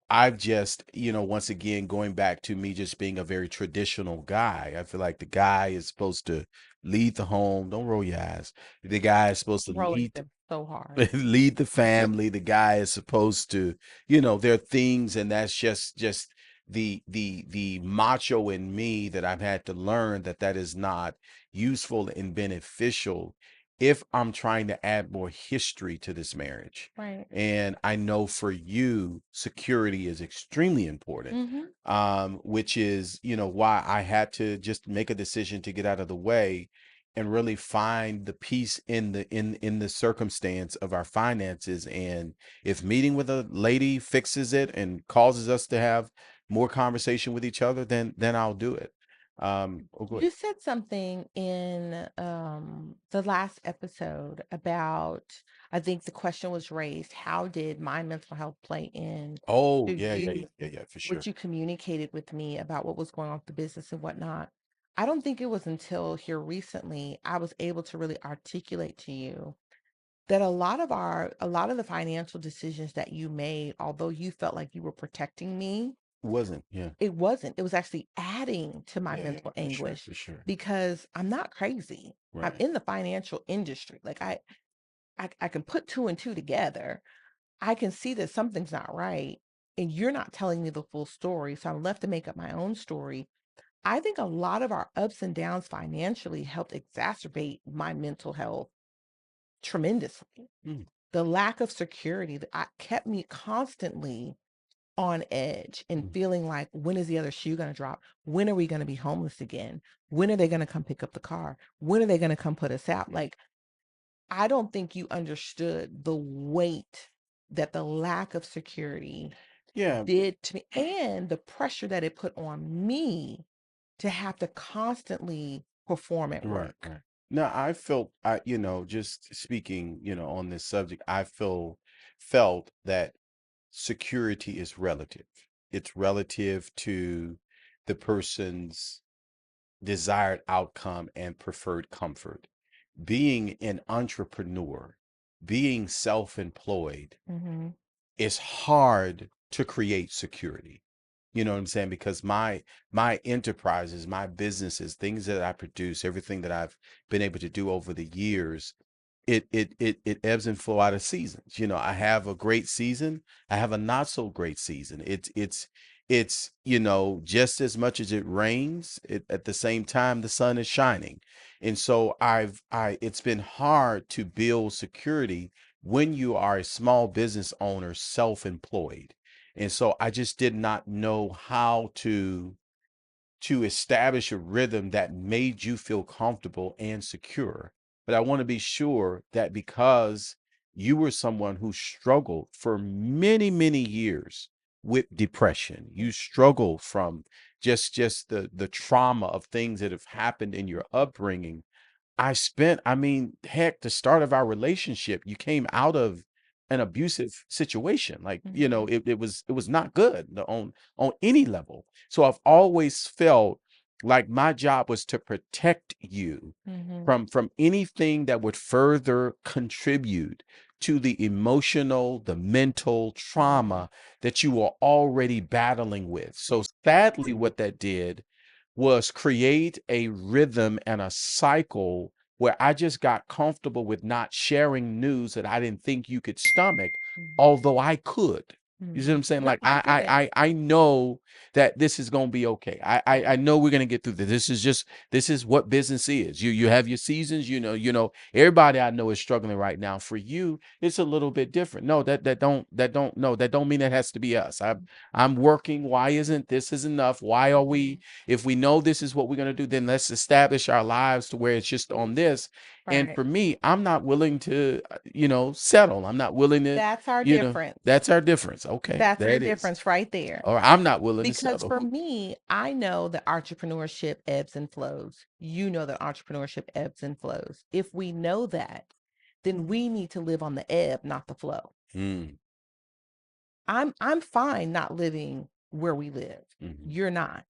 I've just, once again, going back to me just being a very traditional guy. I feel like the guy is supposed to lead the home. Don't roll your eyes. The guy is supposed to Rolling lead them so hard. lead the family. The guy is supposed to, there are things, and that's just the macho in me that I've had to learn that is not useful and beneficial if I'm trying to add more history to this marriage. Right. And I know for you, security is extremely important. Mm-hmm. Which is, why I had to just make a decision to get out of the way and really find the peace in the circumstance of our finances. And if meeting with a lady fixes it and causes us to have more conversation with each other, then I'll do it. Oh, good. You said something in the last episode about, I think the question was raised, how did my mental health play in Oh, to yeah, yeah, you, yeah, yeah, yeah, for what sure. you communicated with me about what was going on with the business and whatnot. I don't think it was until here recently I was able to really articulate to you that a lot of the financial decisions that you made, although you felt like you were protecting me, Wasn't, yeah, it wasn't. It was actually adding to my yeah, yeah, mental for sure, anguish for sure. because I'm not crazy. I'm Right. in the financial industry. Like I can put two and two together. I can see that something's not right, and you're not telling me the full story. So I'm left to make up my own story. I think a lot of our ups and downs financially helped exacerbate my mental health tremendously. Mm. The lack of security that kept me constantly on edge and Mm. feeling like, when is the other shoe going to drop? When are we going to be homeless again? When are they going to come pick up the car? When are they going to come put us out? Like, I don't think you understood the weight that the lack of security Yeah. did to me and the pressure that it put on me to have to constantly perform at Right, work. right. Now, just speaking, on this subject, felt that security is relative. It's relative to the person's desired outcome and preferred comfort. Being an entrepreneur, being self-employed, Hmm. it's hard to create security. You know what I'm saying? Because my enterprises, my businesses, things that I produce, everything that I've been able to do over the years, it ebbs and flow out of seasons. You know, I have a great season, I have a not so great season. It's you know, just as much as it rains, at the same time the sun is shining. And so I it's been hard to build security when you are a small business owner, self-employed. And so I just did not know how to establish a rhythm that made you feel comfortable and secure. But I want to be sure that because you were someone who struggled for many, many years with depression, you struggled from just the trauma of things that have happened in your upbringing. I mean, heck, the start of our relationship, you came out of an abusive situation. Like, you know, Mhm. it was not good on any level. So I've always felt like my job was to protect you Mhm. from anything that would further contribute to the emotional, the mental trauma that you were already battling with. So sadly, what that did was create a rhythm and a cycle where I just got comfortable with not sharing news that I didn't think you could stomach, Mhm. although I could. You see what Mhm. I'm saying? No, Like I get it. I know that this is gonna be okay. I know we're gonna get through this. This is what business is. You have your seasons, everybody I know is struggling right now. For you, it's a little bit different. No, that don't mean that has to be us. I'm working. Why isn't this is enough? Why are we, Mhm. if we know this is what we're going to do, then let's establish our lives to where it's just on this. And Right. for me, I'm not willing to, settle. I'm not willing to, That's our you know, difference. that's our difference. Okay, That's there our it is. difference right there. Or I'm not willing to Because settle. for me, I know that entrepreneurship ebbs and flows. You know that entrepreneurship ebbs and flows. If we know that, then we need to live on the ebb, not the flow. Mm, I'm fine not living where we live. mhm, You're not.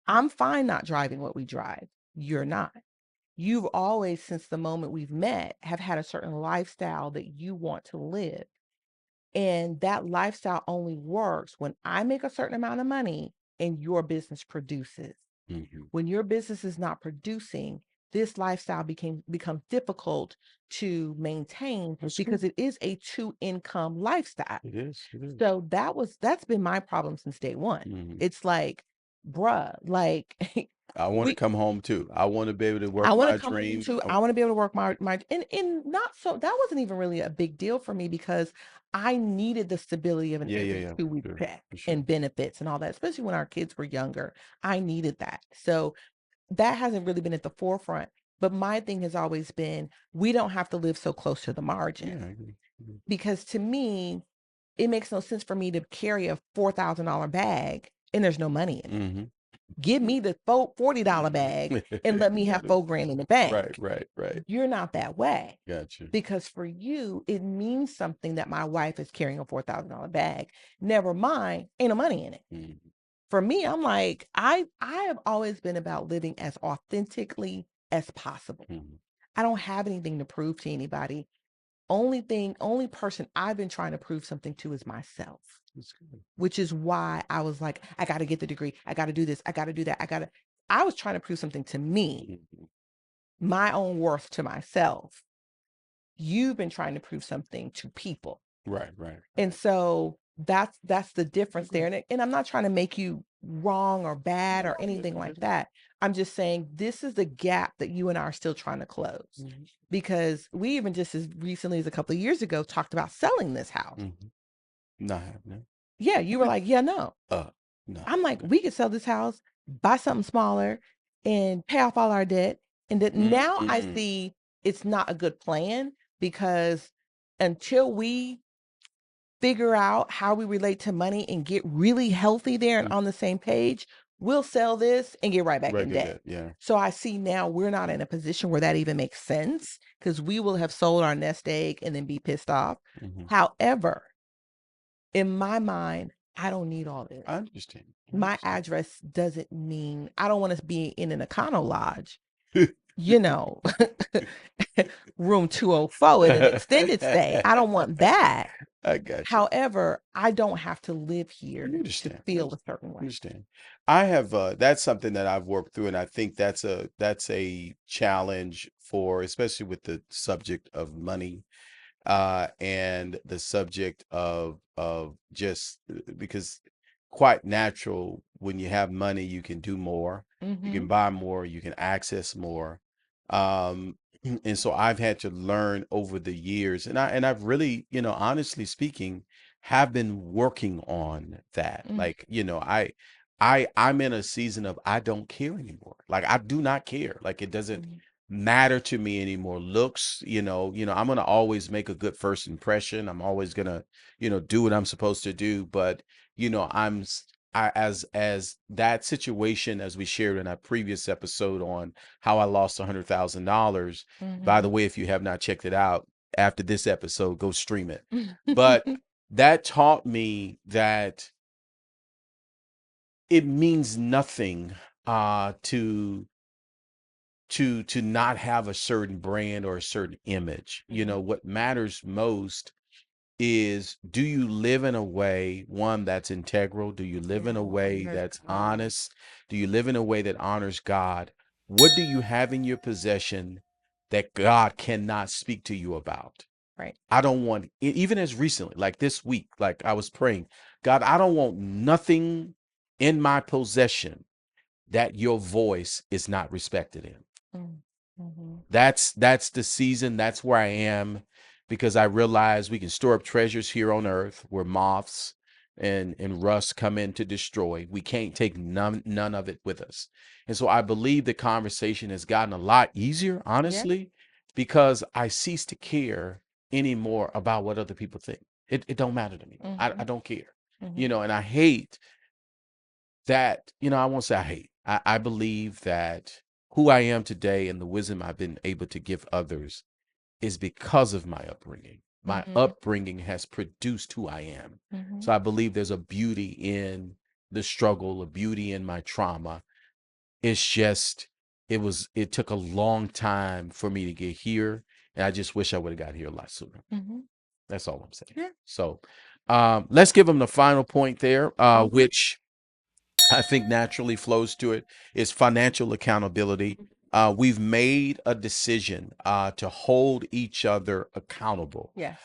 I'm fine not driving what we drive. You're not. You've always, since the moment we've met, have had a certain lifestyle that you want to live. And that lifestyle only works when I make a certain amount of money and your business produces. mhm. When your business is not producing, this lifestyle becomes difficult to maintain That's true. because it is a two income lifestyle. It is. It is. So that's been my problem since day one. Mhm. It's like, bruh, like I want to we come home too. I want to be able to I work want to my come home dream. too. I want to be able to work my and not so that wasn't even really a big deal for me because I needed the stability of an Yeah, yeah, every yeah. 2 week Sure, check for sure. and benefits and all that, especially when our kids were younger. I needed that. So that hasn't really been at the forefront. But my thing has always been we don't have to live so close to the margin Yeah, I agree. Mhm. because to me, it makes no sense for me to carry a $4,000 bag and there's no money in it. Mhm. Give me the $40 bag and let me have Got it. 4 grand in the Right, bank. right, right. You're not that way Gotcha. because for you, it means something that my wife is carrying a $4,000 bag. Never mind, ain't no money in it. Mhm, For me, I'm like, I have always been about living as authentically as possible. mhm. I don't have anything to prove to anybody. Only person I've been trying to prove something to is myself, That's good. which is why I was like, I got to get the degree. I got to do this. I got to do that. I was trying to prove something to me, Mhm. my own worth to myself. You've been trying to prove something to people. Right, right, And right. so that's the I difference there. agree. And I'm not trying to make you wrong or bad or No, anything like that. I'm just saying this is the gap that you and I are still trying to close. Mhm, Because we even just as recently as a couple of years ago talked about selling this house. mhm. Not happening. Yeah, you were like, "Yeah, no." Uh, not I'm like, happening. "We could sell this house, buy something smaller and pay off all our debt." And that now I Mhm. see it's not a good plan because until we figure out how we relate to money and get really healthy there and Mm, on the same page, we'll sell this and get right back right, in get debt. that. Yeah. So I see now we're not in a position where that even makes sense because we will have sold our nest egg and then be pissed off. Mhm. However, in my mind, I don't need all this. I understand. I My understand. address doesn't mean I don't want to be in an Econo Lodge, you know, room 204 in an extended stay. I don't want that. I got you. However, I don't have to live I here to understand. I feel a certain way. understand. I have that's something that I've worked through, and I think that's a challenge for, especially with the subject of money, and the subject of just because quite natural when you have money, you can do more, you can Mm-hmm. buy more, you can access more. Um, and so I've had to learn over the years, and I've really, honestly speaking, have been working on that. Like, I'm in a season of I don't care anymore. Like I do not care. Like it doesn't Mm-hmm. matter to me anymore. Looks, I'm gonna always make a good first impression. I'm always gonna, do what I'm supposed to do. But you know, I'm s- I as that situation as we shared in our previous episode on how I lost $100,000. By the way, if you have not checked it out after this episode, go stream it. But Mm-hmm. that taught me that it means nothing to not have a certain brand or a certain image. What matters most is, do you live in a way, one, that's integral? Do you live in Yeah, a way honors that's God. honest? Do you live in a way that honors God? What do you have in your possession that God cannot speak to you about? Right. I don't want, even as recently, like this week, like I was praying, God, I don't want nothing in my possession that your voice is not respected in. Mm-hmm. That's the season. That's where I am, because I realize we can store up treasures here on earth where moths and rust come in to destroy. We can't take none of it with us. And so I believe the conversation has gotten a lot easier, Yeah. honestly, because I cease to care anymore about what other people think. It don't matter to me. I Mm-hmm. don't care. Mm-hmm. And I hate that, I won't say I hate. I believe that who I am today and the wisdom I've been able to give others is because of my upbringing. My Mm-hmm. upbringing has produced who I am. Mm-hmm. So I believe there's a beauty in the struggle, a beauty in my trauma. It's just, it took a long time for me to get here. And I just wish I would have got here a lot sooner. Mm-hmm. That's all I'm saying. Yeah. So let's give them the final point there, Okay. which I think naturally flows to it, is financial accountability. We've made a decision to hold each other accountable, Yes.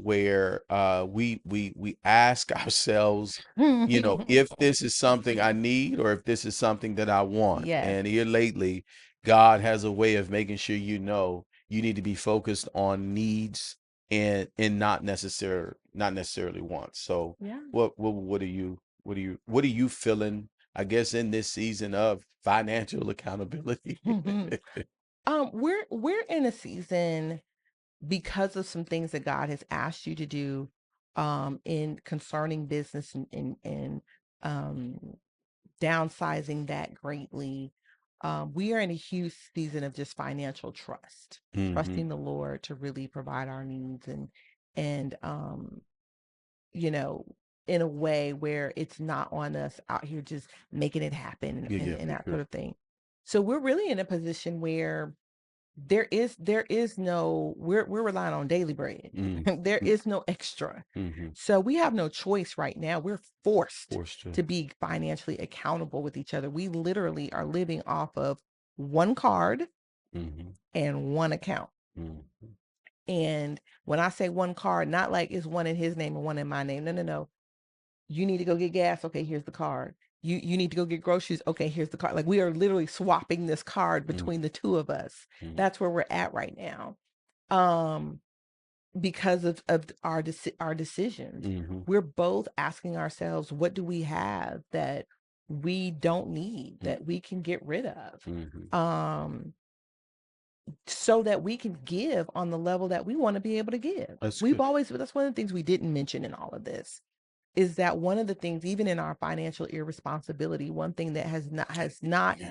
where we ask ourselves, if this is something I need or if this is something that I want. Yes. And here lately, God has a way of making sure you need to be focused on needs and not necessarily wants. So Yeah. what are you feeling, I guess, in this season of financial accountability? We're in a season because of some things that God has asked you to do in concerning business and um downsizing that greatly. We are in a huge season of just financial trust, Hmm. trusting the Lord to really provide our needs and you know, in a way where it's not on us out here just making it happen Yeah, and, yeah, and for that sort sure. of thing. So we're really in a position where there is no we're relying on daily bread. Mm. There is no extra. Mm-hmm. So we have no choice right now. We're forced Forced to. to be financially accountable with each other. We literally are living off of one card Mm-hmm. and one account. Mm-hmm. And when I say one card, not like it's one in his name and one in my name. No, no, no. You need to go get gas. Okay, here's the card. You need to go get groceries. Okay, here's the card. Like we are literally swapping this card between the two of us. Mm-hmm. That's where we're at right now. Um, because of our decisions. Mm-hmm. We're both asking ourselves, what do we have that we don't need, that we can get rid of? Mm-hmm. Um, so that we can give on the level that we want to be able to give. That's We've good. always That's one of the things we didn't mention in all of this, is that one of the things, even in our financial irresponsibility, one thing that has not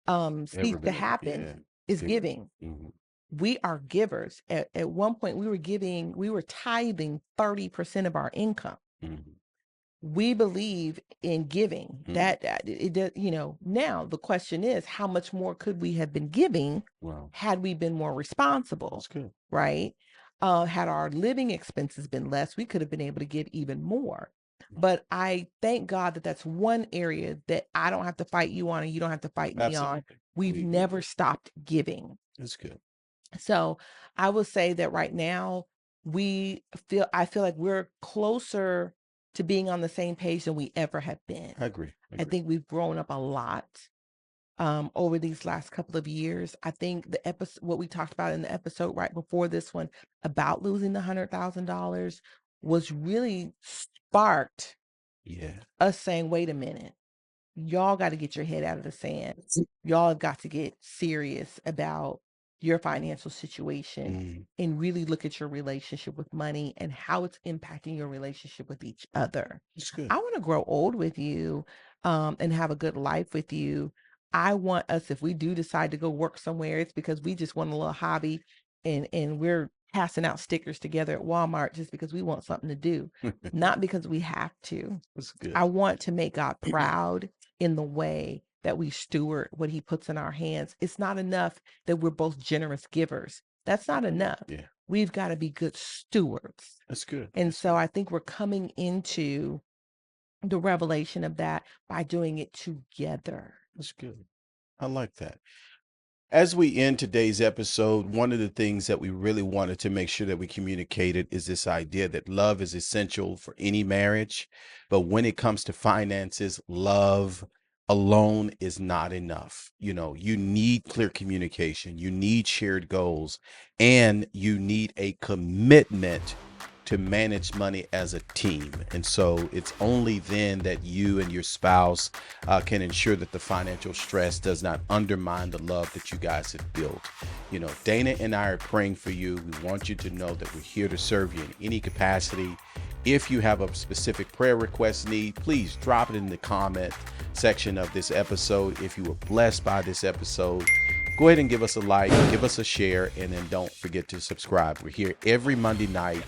Ever ceased to been a, happen yeah, is giving. giving. Mm-hmm. We are givers. At one point we were tithing 30% of our income. Mm-hmm. We believe in giving. Mm-hmm. That it does, now the question is, how much more could we have been giving Wow, had we been more responsible, that's good. right? Had our living expenses been less, we could have been able to give even more. But I thank God that that's one area that I don't have to fight you on and you don't have to fight me on. Absolutely. We've We agree. never stopped giving. That's good. So I will say that right now I feel like we're closer to being on the same page than we ever have been. I agree. I think we've grown up a lot over these last couple of years. I think the episode, what we talked about in the episode right before this one about losing the $100,000 was really sparked Yeah. us saying, wait a minute, y'all got to get your head out of the sand. Y'all have got to get serious about your financial situation and really look at your relationship with money and how it's impacting your relationship with each other. That's good. I want to grow old with you and have a good life with you. I want us, if we do decide to go work somewhere, it's because we just want a little hobby and we're passing out stickers together at Walmart just because we want something to do, not because we have to. That's good. I want to make God proud in the way that we steward what he puts in our hands. It's not enough that we're both generous givers. That's not enough. Yeah. We've got to be good stewards. That's good. And so I think we're coming into the revelation of that by doing it together. That's good. I like that. As we end today's episode, one of the things that we really wanted to make sure that we communicated is this idea that love is essential for any marriage. But when it comes to finances, love alone is not enough. You know, you need clear communication, you need shared goals, and you need a commitment to manage money as a team. And so it's only then that you and your spouse can ensure that the financial stress does not undermine the love that you guys have built. You know, Dana and I are praying for you. We want you to know that we're here to serve you in any capacity. If you have a specific prayer request need, please drop it in the comment section of this episode. If you were blessed by this episode, go ahead and give us a like, give us a share, and then don't forget to subscribe. We're here every Monday night.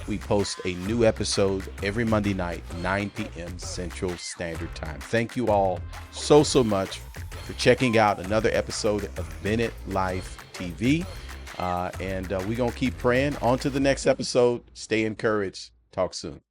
We post a new episode every Monday night, 9 p.m. Central Standard Time. Thank you all so much for checking out another episode of BennettLife TV. And we're going to keep praying. On to the next episode. Stay encouraged. Talk soon.